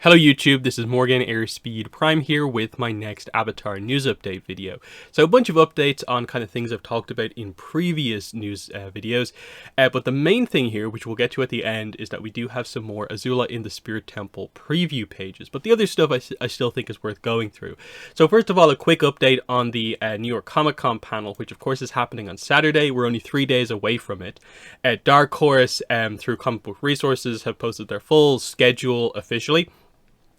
Hello YouTube, this is Morgan Airspeed Prime here with my next Avatar news update video. So a bunch of updates on kind of things I've talked about in previous news videos, but the main thing here, which we'll get to at the end, is that we do have some more Azula in the Spirit Temple preview pages, but the other stuff I still think is worth going through. So first of all, a quick update on the New York Comic Con panel, which of course is happening on Saturday. We're only 3 days away from it. Dark Horse, through Comic Book Resources, have posted their full schedule officially.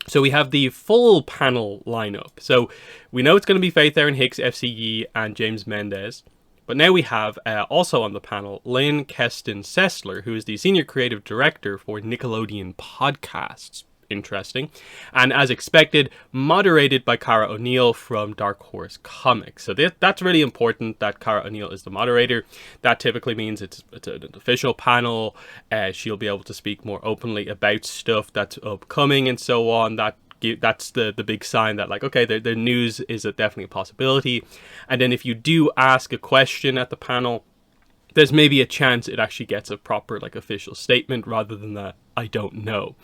So we have the full panel lineup. So we know it's going to be Faith Aaron Hicks, FCE, and James Mendez. But now we have also on the panel Lynn Keston Sessler, who is the Senior Creative Director for Nickelodeon Podcasts. Interesting. And as expected, moderated by Cara O'Neill from Dark Horse Comics. So that's really important that Cara O'Neill is the moderator. That typically means it's an official panel. She'll be able to speak more openly about stuff that's upcoming and so on. That's the big sign that, like, okay, the news is definitely a possibility. And then if you do ask a question at the panel, there's maybe a chance it actually gets a proper, like, official statement rather than the I don't know.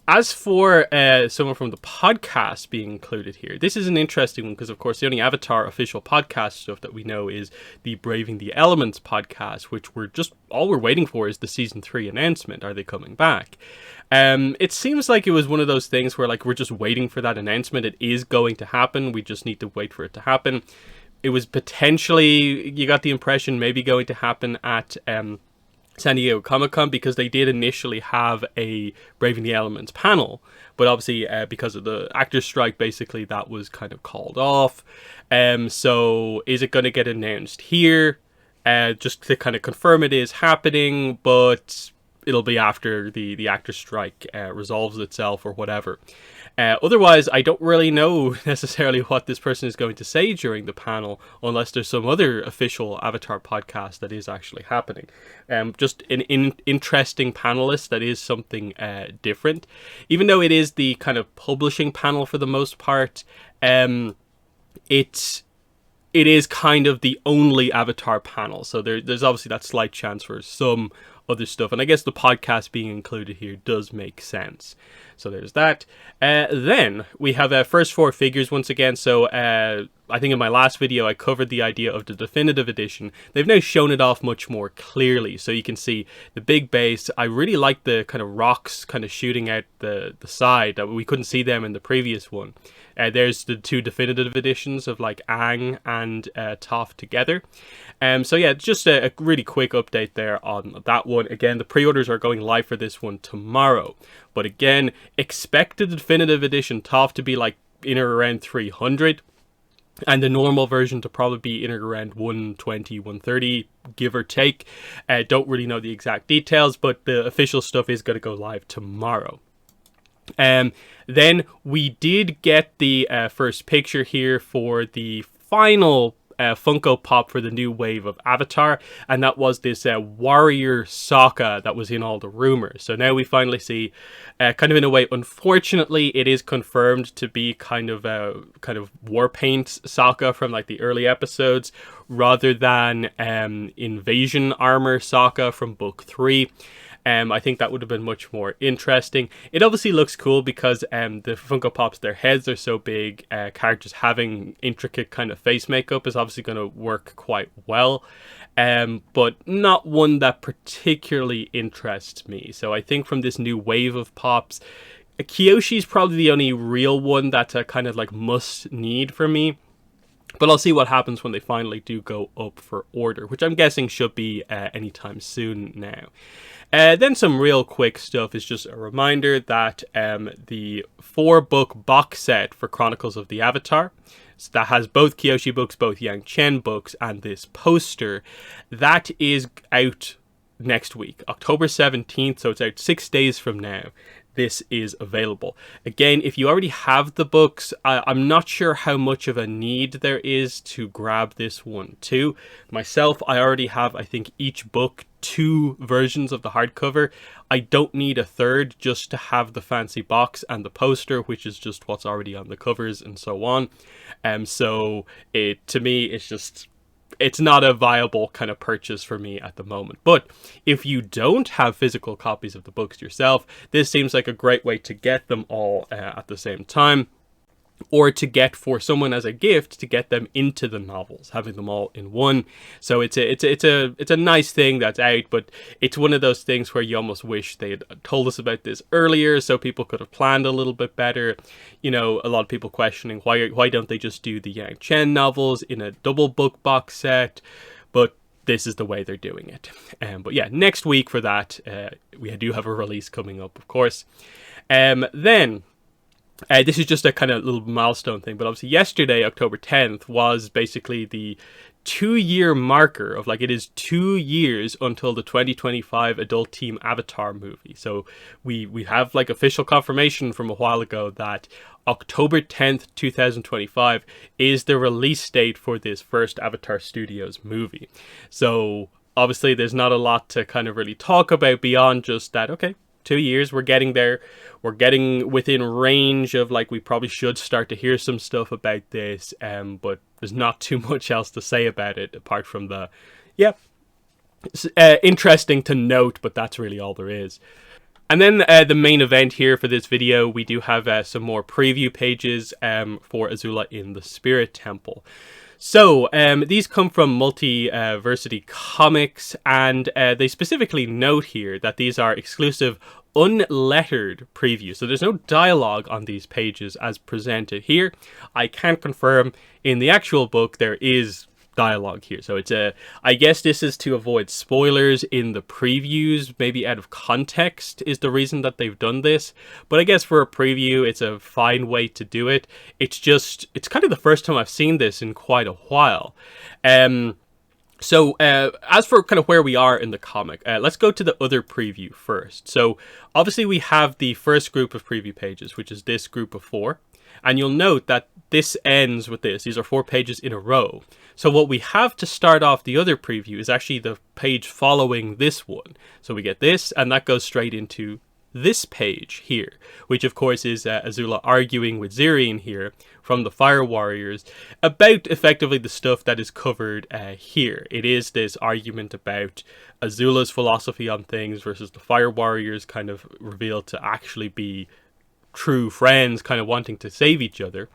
As for someone from the podcast being included here, this is an interesting one because, of course, the only Avatar official podcast stuff that we know is the Braving the Elements podcast, which all we're waiting for is the season 3 announcement. Are they coming back? It seems like it was one of those things where, like, we're just waiting for that announcement. It is going to happen. We just need to wait for it to happen. It was potentially, you got the impression, maybe going to happen at San Diego Comic-Con, because they did initially have a Braving the Elements panel, but obviously because of the actors strike, basically that was kind of called off. So is it going to get announced here? Just to kind of confirm it is happening, but it'll be after the actors strike resolves itself or whatever. Otherwise, I don't really know necessarily what this person is going to say during the panel, unless there's some other official Avatar podcast that is actually happening. Just an interesting panelist that is something different. Even though it is the kind of publishing panel for the most part, it is kind of the only Avatar panel. So there's obviously that slight chance for some other stuff. And I guess the podcast being included here does make sense. So there's that. Then we have first four figures once again. So I think in my last video I covered the idea of the definitive edition. They've now shown it off much more clearly. So you can see the big base. I really like the kind of rocks kind of shooting out the side. That we couldn't see them in the previous one. There's the two definitive editions of, like, Aang and Toph together. So yeah, just a really quick update there on that one. Again, the pre-orders are going live for this one tomorrow. But again, expect the definitive edition Toph to be, like, in or around 300. And the normal version to probably be in or around 120, 130, give or take. Don't really know the exact details, but the official stuff is going to go live tomorrow. Then we did get the first picture here for the final Funko Pop for the new wave of Avatar, and that was this warrior Sokka that was in all the rumors. So now we finally see, kind of in a way, unfortunately, it is confirmed to be kind of war paint Sokka from, like, the early episodes, rather than invasion armor Sokka from book 3. I think that would have been much more interesting. It obviously looks cool because the Funko Pops, their heads are so big. Characters having intricate kind of face makeup is obviously going to work quite well. But not one that particularly interests me. So I think from this new wave of Pops, Kyoshi's probably the only real one that's a kind of, like, must need for me. But I'll see what happens when they finally do go up for order, which I'm guessing should be anytime soon now. Then some real quick stuff is just a reminder that the 4-book box set for Chronicles of the Avatar, so that has both Kyoshi books, both Yang Chen books, and this poster, that is out next week, October 17th, so it's out 6 days from now. This is available. Again, if you already have the books, I'm not sure how much of a need there is to grab this one too. Myself, I already have, I think, each book 2 versions of the hardcover. I don't need a third just to have the fancy box and the poster, which is just what's already on the covers and so on. So to me, it's just it's not a viable kind of purchase for me at the moment. But if you don't have physical copies of the books yourself, this seems like a great way to get them all at the same time, or to get for someone as a gift to get them into the novels, having them all in one. So it's a nice thing that's out, but it's one of those things where you almost wish they had told us about this earlier, so people could have planned a little bit better. You know, a lot of people questioning why don't they just do the Yang Chen novels in a double book box set, but this is the way they're doing it. But yeah, next week for that, we do have a release coming up, of course. Then. This is just a kind of little milestone thing, but obviously yesterday, October 10th, was basically the 2-year marker of, like, it is 2 years until the 2025 Adult Team Avatar movie. So we have, like, official confirmation from a while ago that October 10th, 2025 is the release date for this first Avatar Studios movie. So obviously there's not a lot to kind of really talk about beyond just that, okay, 2 years, we're getting there. We're getting within range of, like, we probably should start to hear some stuff about this, but there's not too much else to say about it apart from the, yeah, it's, interesting to note, but that's really all there is. And then the main event here for this video, we do have some more preview pages for Azula in the Spirit Temple. So, these come from Multiversity Comics, and they specifically note here that these are exclusive unlettered previews. So there's no dialogue on these pages as presented here. I can confirm in the actual book there is dialogue here. So I guess this is to avoid spoilers in the previews, maybe out of context is the reason that they've done this. But I guess for a preview, it's a fine way to do it. It's kind of the first time I've seen this in quite a while. So as for kind of where we are in the comic, let's go to the other preview first. So obviously we have the first group of preview pages, which is this group of 4. And you'll note that this ends with this. These are 4 pages in a row. So what we have to start off the other preview is actually the page following this one. So we get this, and that goes straight into this page here, which of course is Azula arguing with Zirian here from the Fire Warriors about effectively the stuff that is covered here. It is this argument about Azula's philosophy on things versus the Fire Warriors kind of revealed to actually be true friends, kind of wanting to save each other.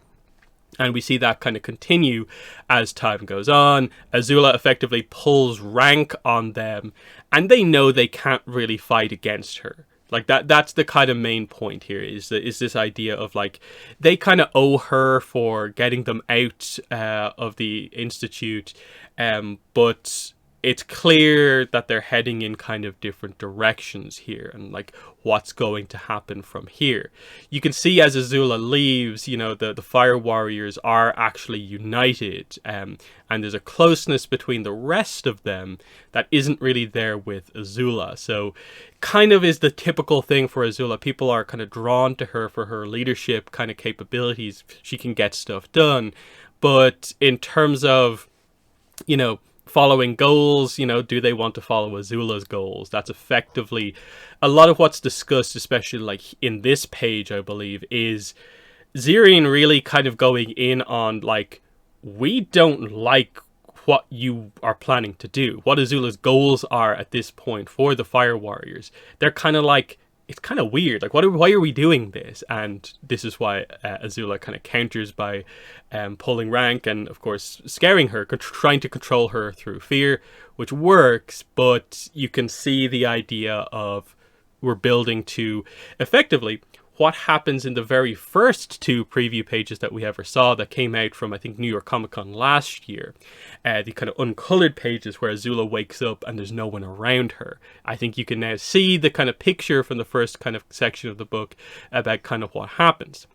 And we see that kind of continue as time goes on. Azula effectively pulls rank on them, and they know they can't really fight against her. Like that's the kind of main point here, is this idea of, like, they kind of owe her for getting them out of the Institute, but it's clear that they're heading in kind of different directions here, and, like, what's going to happen from here. You can see as Azula leaves, you know, the Fire Warriors are actually united, and there's a closeness between the rest of them that isn't really there with Azula. So kind of is the typical thing for Azula. People are kind of drawn to her for her leadership kind of capabilities. She can get stuff done. But in terms of, you know, following goals, you know, do they want to follow Azula's goals? That's effectively a lot of what's discussed, especially like in this page, I believe, is Zirian really kind of going in on, like, we don't like what you are planning to do, what Azula's goals are at this point for the Fire Warriors. They're kind of like, it's kind of weird, like, why are we doing this? And this is why Azula kind of counters by pulling rank and, of course, scaring her, trying to control her through fear, which works, but you can see the idea of we're building to effectively what happens in the very first 2 preview pages that we ever saw that came out from, I think, New York Comic Con last year. The kind of uncolored pages where Azula wakes up and there's no one around her. I think you can now see the kind of picture from the first kind of section of the book about kind of what happens.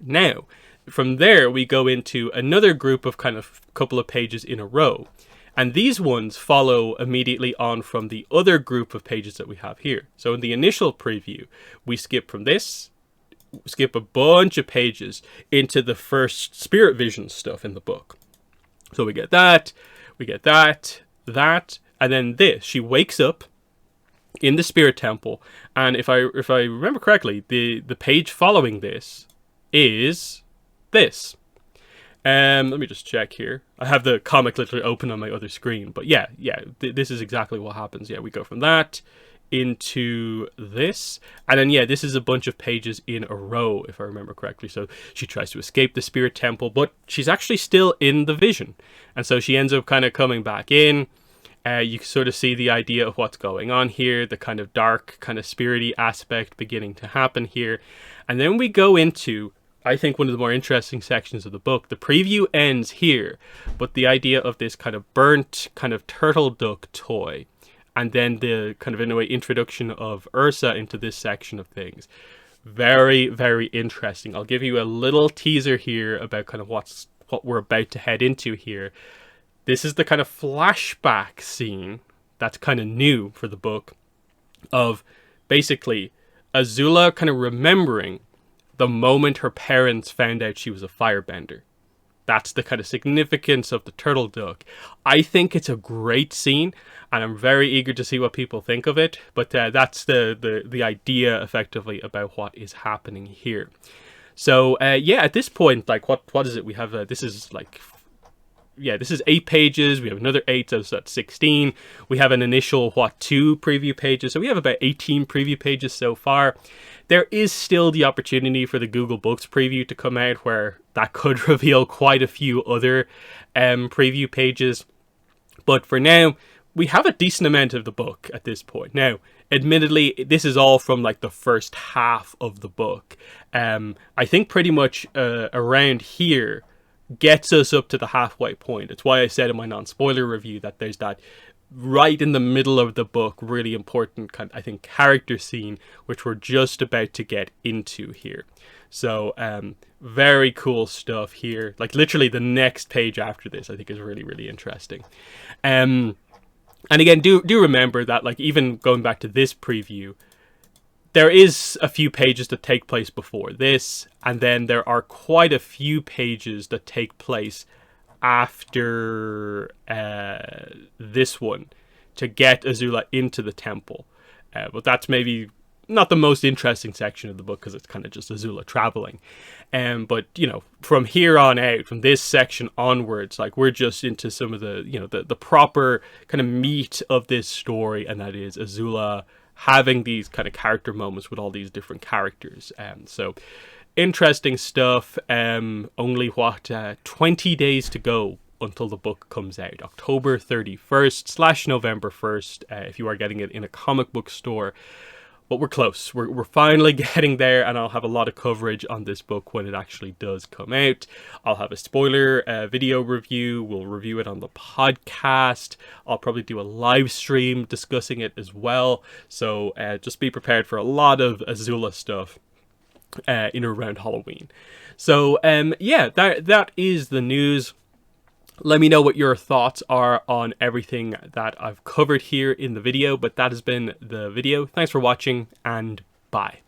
Now, from there, we go into another group of kind of couple of pages in a row. And these ones follow immediately on from the other group of pages that we have here. So in the initial preview, we skip from this, skip a bunch of pages into the first Spirit Vision stuff in the book. So we get that, and then this. She wakes up in the Spirit Temple, and if I remember correctly, the page following this is this. Let me just check here. I have the comic literally open on my other screen. But yeah, this is exactly what happens. Yeah, we go from that into this. And then, yeah, this is a bunch of pages in a row, if I remember correctly. So she tries to escape the spirit temple, but she's actually still in the vision. And so she ends up kind of coming back in. You can sort of see the idea of what's going on here, the kind of dark, kind of spirity aspect beginning to happen here. And then we go into, I think, one of the more interesting sections of the book. The preview ends here, but the idea of this kind of burnt kind of turtle duck toy, and then the kind of, in a way, introduction of Ursa into this section of things. Very, very interesting. I'll give you a little teaser here about kind of what we're about to head into here. This is the kind of flashback scene that's kind of new for the book, of basically Azula kind of remembering the moment her parents found out she was a firebender. That's the kind of significance of the turtle duck. I think it's a great scene, and I'm very eager to see what people think of it. But that's the idea, effectively, about what is happening here. So yeah, at this point, like, what is it? We have this is like, yeah, this is 8 pages. We have another 8, so that's 16. We have an initial, 2 preview pages. So we have about 18 preview pages so far. There is still the opportunity for the Google Books preview to come out, where that could reveal quite a few other preview pages. But for now, we have a decent amount of the book at this point. Now, admittedly, this is all from like the first half of the book. I think pretty much around here gets us up to the halfway point. It's why I said in my non-spoiler review that there's that right in the middle of the book really important kind of, I think, character scene, which we're just about to get into here. So very cool stuff here. Like literally the next page after this, I think, is really, really interesting. And again, do remember that, like, even going back to this preview, there is a few pages that take place before this, and then there are quite a few pages that take place after this one to get Azula into the temple. But that's maybe not the most interesting section of the book, because it's kind of just Azula traveling. But, you know, from here on out, from this section onwards, like, we're just into some of the, you know, the proper kind of meat of this story, and that is Azula having these kind of character moments with all these different characters. So interesting stuff. Only 20 days to go until the book comes out, October 31st / November 1st, if you are getting it in a comic book store. But we're close. We're finally getting there, and I'll have a lot of coverage on this book when it actually does come out. I'll have a spoiler video review. We'll review it on the podcast. I'll probably do a live stream discussing it as well. So just be prepared for a lot of Azula stuff in or around Halloween. So yeah, that is the news. Let me know what your thoughts are on everything that I've covered here in the video, but that has been the video. Thanks for watching, and bye.